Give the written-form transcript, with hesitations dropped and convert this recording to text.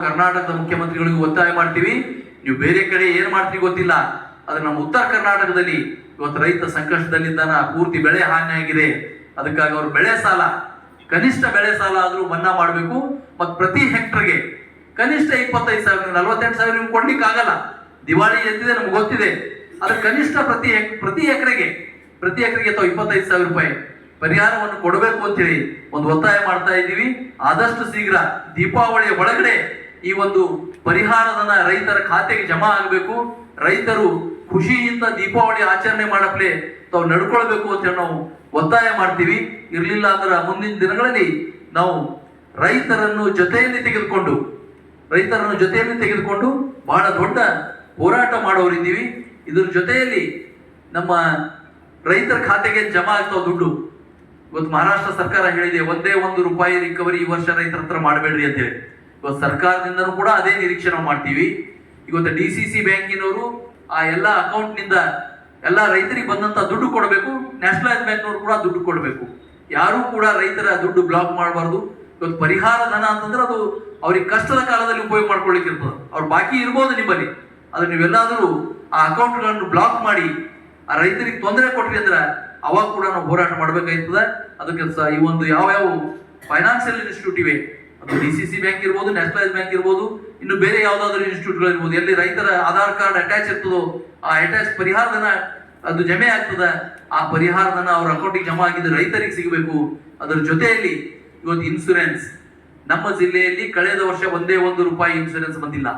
ಕರ್ನಾಟಕದ ಮುಖ್ಯಮಂತ್ರಿಗಳಿಗೂ ಒತ್ತಾಯ ಮಾಡ್ತೀವಿ, ನೀವು ಬೇರೆ ಕಡೆ ಏನ್ ಮಾಡ್ತೀವಿ ಗೊತ್ತಿಲ್ಲ, ಆದ್ರೆ ನಮ್ಮ ಉತ್ತರ ಕರ್ನಾಟಕದಲ್ಲಿ ಇವತ್ತು ರೈತ ಸಂಕಷ್ಟದಲ್ಲಿದ್ದಾನ, ಪೂರ್ತಿ ಬೆಳೆ ಹಾನಿಯಾಗಿದೆ. ಅದಕ್ಕಾಗಿ ಅವ್ರ ಬೆಳೆ ಸಾಲ, ಕನಿಷ್ಠ ಬೆಳೆ ಸಾಲ ಆದ್ರೂ ಮನ್ನಾ ಮಾಡಬೇಕು. ಮತ್ತು ಪ್ರತಿ ಹೆಕ್ಟರ್ಗೆ ಕನಿಷ್ಠ 25,000, 48,000 ನಿಮ್ಗೆ ಕೊಡ್ಲಿಕ್ಕೆ ಆಗಲ್ಲ. ದಿವಾಳಿ ಎದ್ದಿದೆ ನಮ್ಗೆ ಗೊತ್ತಿದೆ. ಅದ್ರ ಕನಿಷ್ಠ ಪ್ರತಿ ಎಕರೆಗೆ 25,000 ರೂಪಾಯಿ ಪರಿಹಾರವನ್ನು ಕೊಡಬೇಕು ಅಂತೇಳಿ ಒಂದು ಒತ್ತಾಯ ಮಾಡ್ತಾ ಇದ್ದೀವಿ. ಆದಷ್ಟು ಶೀಘ್ರ ದೀಪಾವಳಿಯ ಒಳಗಡೆ ಈ ಒಂದು ಪರಿಹಾರದನ್ನ ರೈತರ ಖಾತೆಗೆ ಜಮಾ ಆಗಬೇಕು. ರೈತರು ಖುಷಿಯಿಂದ ದೀಪಾವಳಿ ಆಚರಣೆ ಮಾಡಪ್ಲೆ ತಾವು ನಡ್ಕೊಳ್ಬೇಕು ಅಂತ ನಾವು ಒತ್ತಾಯ ಮಾಡ್ತೀವಿ. ಇರ್ಲಿಲ್ಲ ಅಂದ್ರೆ ಮುಂದಿನ ದಿನಗಳಲ್ಲಿ ನಾವು ರೈತರನ್ನು ಜೊತೆಯಲ್ಲಿ ತೆಗೆದುಕೊಂಡು ಬಹಳ ದೊಡ್ಡ ಹೋರಾಟ ಮಾಡೋರಿದ್ದೀವಿ. ಇದ್ರ ಜೊತೆಯಲ್ಲಿ ನಮ್ಮ ರೈತರ ಖಾತೆಗೆ ಜಮಾ ಆಗ್ತಾವ ದುಡ್ಡು. ಇವತ್ತು ಮಹಾರಾಷ್ಟ್ರ ಸರ್ಕಾರ ಹೇಳಿದೆ, ಒಂದೇ ₹1 ರಿಕವರಿ ಈ ವರ್ಷ ರೈತರ ಹತ್ರ ಮಾಡಬೇಡ್ರಿ ಅಂತ ಹೇಳಿ. ಇವತ್ತು ಸರ್ಕಾರದಿಂದನೂ ಕೂಡ ಅದೇ ನಿರೀಕ್ಷೆ ನಾವು ಮಾಡ್ತೀವಿ. ಇವತ್ತು DCC ಬ್ಯಾಂಕಿನವರು ಆ ಎಲ್ಲ ಅಕೌಂಟ್ ನಿಂದ ಎಲ್ಲ ರೈತರಿಗೆ ಬಂದಂತ ದುಡ್ಡು ಕೊಡಬೇಕು. ನ್ಯಾಷನಲೈಸ್ ಬ್ಯಾಂಕ್ನವರು ಕೂಡ ದುಡ್ಡು ಕೊಡಬೇಕು. ಯಾರು ಕೂಡ ರೈತರ ದುಡ್ಡು ಬ್ಲಾಕ್ ಮಾಡಬಾರ್ದು. ಇವತ್ತು ಪರಿಹಾರ ಧನ ಅಂತಂದ್ರೆ ಅದು ಅವ್ರಿಗೆ ಕಷ್ಟದ ಕಾಲದಲ್ಲಿ ಉಪಯೋಗ ಮಾಡ್ಕೊಳ್ಳಿಕ್ಕೆ ಇರ್ತದೆ. ಅವ್ರು ಬಾಕಿ ಇರ್ಬೋದು ನಿಮ್ಮಲ್ಲಿ, ಆದ್ರೆ ನೀವೆಲ್ಲಾದರೂ ಆ ಅಕೌಂಟ್ಗಳನ್ನು ಬ್ಲಾಕ್ ಮಾಡಿ ಆ ರೈತರಿಗೆ ತೊಂದರೆ ಕೊಟ್ರಿ ಅಂದ್ರೆ ಅವಾಗ ಕೂಡ ನಾವು ಹೋರಾಟ ಮಾಡ್ಬೇಕಾಗ್ತದೆ. ಅದಕ್ಕೆ ಈ ಒಂದು ಯಾವ ಫೈನಾನ್ಷಿಯಲ್ ಇನ್ಸ್ಟಿಟ್ಯೂಟ್ ಇವೆ, ಅದು DCC ಬ್ಯಾಂಕ್ ಇರ್ಬೋದು, ನ್ಯಾಷನಲೈಸ್ ಬ್ಯಾಂಕ್ ಇರ್ಬೋದು, ಇನ್ನು ಬೇರೆ ಯಾವ್ದಾದ್ರು ಇನ್ಸ್ಟಿಟ್ಯೂಟ್ಗಳು ಇರ್ಬೋದು, ಎಲ್ಲಿ ರೈತರ ಆಧಾರ್ ಕಾರ್ಡ್ ಅಟ್ಯಾಚ್ ಇರ್ತದೋ ಆ ಅಟ್ಯಾಚ್ ಪರಿಹಾರಧನ ಅದು ಜಮೆ ಆಗ್ತದ. ಆ ಪರಿಹಾರಧನ ಅವ್ರ ಅಕೌಂಟಿಗೆ ಜಮಾ ಆಗಿದ್ದು ರೈತರಿಗೆ ಸಿಗಬೇಕು. ಅದರ ಜೊತೆಯಲ್ಲಿ ಇವತ್ತು ಇನ್ಸೂರೆನ್ಸ್ ನಮ್ಮ ಜಿಲ್ಲೆಯಲ್ಲಿ ಕಳೆದ ವರ್ಷ ಒಂದೇ ₹1 ಇನ್ಸೂರೆನ್ಸ್ ಬಂದಿಲ್ಲ.